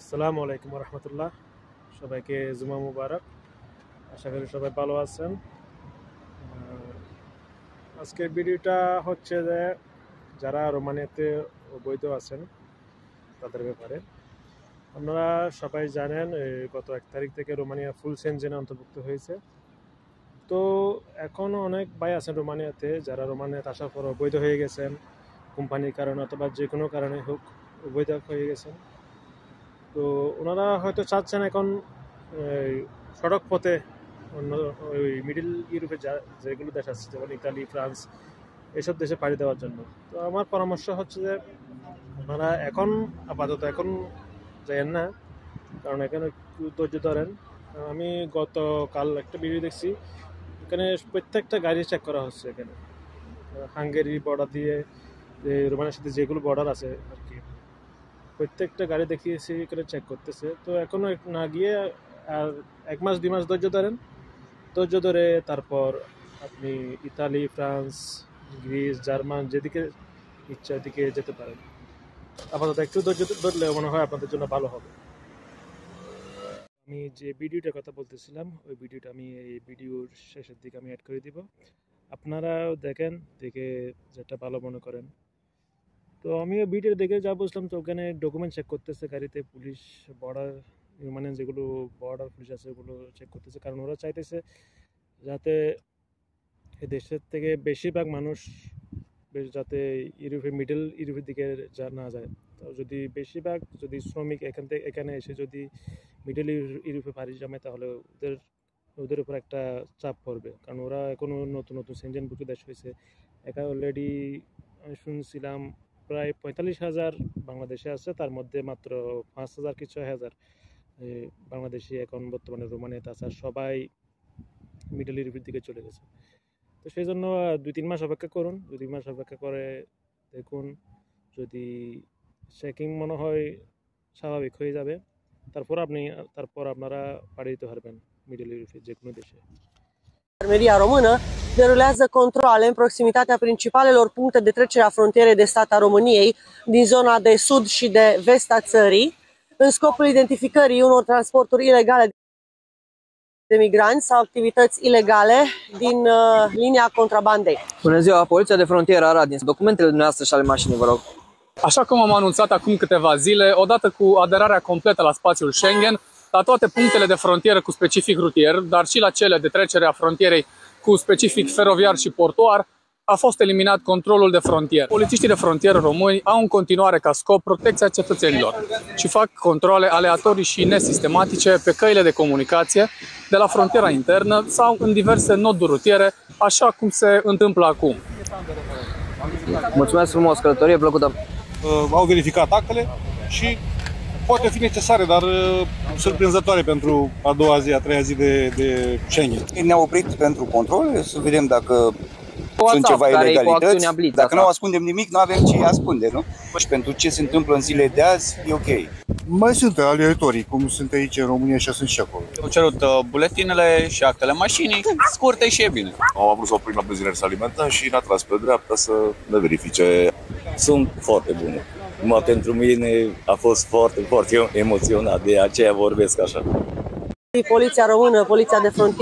আসসালামু আলাইকুম রহমতুল্লাহ। সবাইকে জুমা মুবারক। আশা করি সবাই ভালো আছেন। আজকের ভিডিওটা হচ্ছে যে যারা রোমানিয়াতে অবৈধ আছেন তাদের ব্যাপারে। আপনারা সবাই জানেন গত 1 তারিখ থেকে রোমানিয়া ফুল সেনজেনে অন্তর্ভুক্ত হয়েছে। তো এখনও অনেক ভাই আছেন রোমানিয়াতে যারা রোমানিয়াতে আসার পর অবৈধ হয়ে গেছেন, কোম্পানির কারণে অথবা যে কোনো কারণে হোক অবৈধ হয়ে গেছেন। তো ওনারা হয়তো চাচ্ছেন এখন সড়ক পথে অন্য ওই মিডল ইউরোপে যেগুলো দেশ আছে যেমন ইতালি, ফ্রান্স এসব দেশে পাড়ি দেওয়ার জন্য। তো আমার পরামর্শ হচ্ছে যে ওনারা আপাতত এখন যাইয়েন না, কারণ এখানে একটু ধৈর্য ধরেন। আমি গতকাল একটা ভিডিও দেখছি, এখানে প্রত্যেকটা গাড়ি চেক করা হচ্ছে। এখানে হাঙ্গেরি বর্ডার দিয়ে রোমানিয়ার সাথে যেগুলো বর্ডার আছে আর কি, প্রত্যেকটা গাড়ি দেখিয়েছি এখানে চেক করতেছে। তো এখনো না গিয়ে আর 1 মাস 2 মাস ধৈর্য ধরেন। ধৈর্য ধরে তারপর আপনি ইতালি, ফ্রান্স, গ্রিস, জার্মান যেদিকে ইচ্ছা ওদিকে যেতে পারেন। আপাতত একটু ধৈর্য ধরলে মনে হয় আপনাদের জন্য ভালো হবে। আমি যে ভিডিওটার কথা বলতেছিলাম ওই ভিডিওটা আমি এই ভিডিওর শেষের দিকে আমি অ্যাড করে দিব, আপনারাও দেখেন, দেখে যেটা ভালো মনে করেন। তো আমিও ভিডিও দেখে যা বুঝলাম, তো ওখানে ডকুমেন্ট চেক করতেছে গাড়িতে পুলিশ, বর্ডার মানে যেগুলো বর্ডার পুলিশ আছে ওগুলো চেক করতেছে, কারণ ওরা চাইতেছে যাতে এই দেশের থেকে বেশিরভাগ মানুষ যাতে মিডল ইউরোপের দিকে না যায়। তো যদি বেশিরভাগ শ্রমিক এখানে এসে যদি মিডল ইউরোপে পাড়ি জমায় তাহলে ওদের উপর একটা চাপ পড়বে, কারণ ওরা এখনও নতুন নতুন সেনজেনভুক্ত দেশ হয়েছে। এখানে অলরেডি আমি শুনছিলাম প্রায় 45,000 বাংলাদেশে আছে, তার মধ্যে মাত্র 5,000 কি 6,000 বাংলাদেশি এখন বর্তমানে রোমানিয়াতে আছে, আর সবাই মিডল ইউরোপের দিকে চলে গেছে। তো সেই জন্য 2-3 মাস অপেক্ষা করুন, 2-3 মাস অপেক্ষা করে দেখুন, যদি চেকিং মনে হয় স্বাভাবিক হয়ে যাবে, তারপর আপনারা পাড়ি দিতে পারবেন মিডল ইউরোপের যে কোনো দেশে। Jandarmeria română derulează controale în proximitatea principalelor puncte de trecere a frontierei de stat a României din zona de sud și de vest a țării, în scopul identificării unor transporturi ilegale de migranți sau activități ilegale din linia contrabandei. Bună ziua, Poliția de Frontieră Arad, din documentele dumneavoastră și ale mașinii, vă rog. Așa cum am anunțat acum câteva zile, odată cu aderarea completă la spațiul Schengen, la toate punctele de frontieră cu specific rutier, dar și la cele de trecere a frontierei cu specific feroviar și portuar, a fost eliminat controlul de frontieră. Polițiștii de frontieră români au în continuare ca scop protecția cetățenilor și fac controle aleatorii și nesistematice pe căile de comunicație, de la frontiera internă sau în diverse noduri rutiere, așa cum se întâmplă acum. Mulțumesc frumos, călătorie plăcută. Au verificat actele și poate fi necesare, dar surprinzătoare pentru a doua zi, a treia zi de Schengen. Ne-au oprit pentru control, să vedem dacă sunt ceva ilegalități. Dacă nu ascundem nimic, nu avem ce ascunde, nu? Și pentru ce se întâmplă în zilele de azi, e ok. Mai sunt aleatorii, cum sunt aici în România și sunt și acolo. Au cerut buletinele și actele mașinii, scurte și e bine. Am vrut să oprim la benzinări să alimentăm și n-a tras pe dreapta să ne verifice. Sunt foarte bune. Numai pentru mine a fost foarte, foarte emoționat, de aceea vorbesc așa. Poliția română, Poliția de Frontieră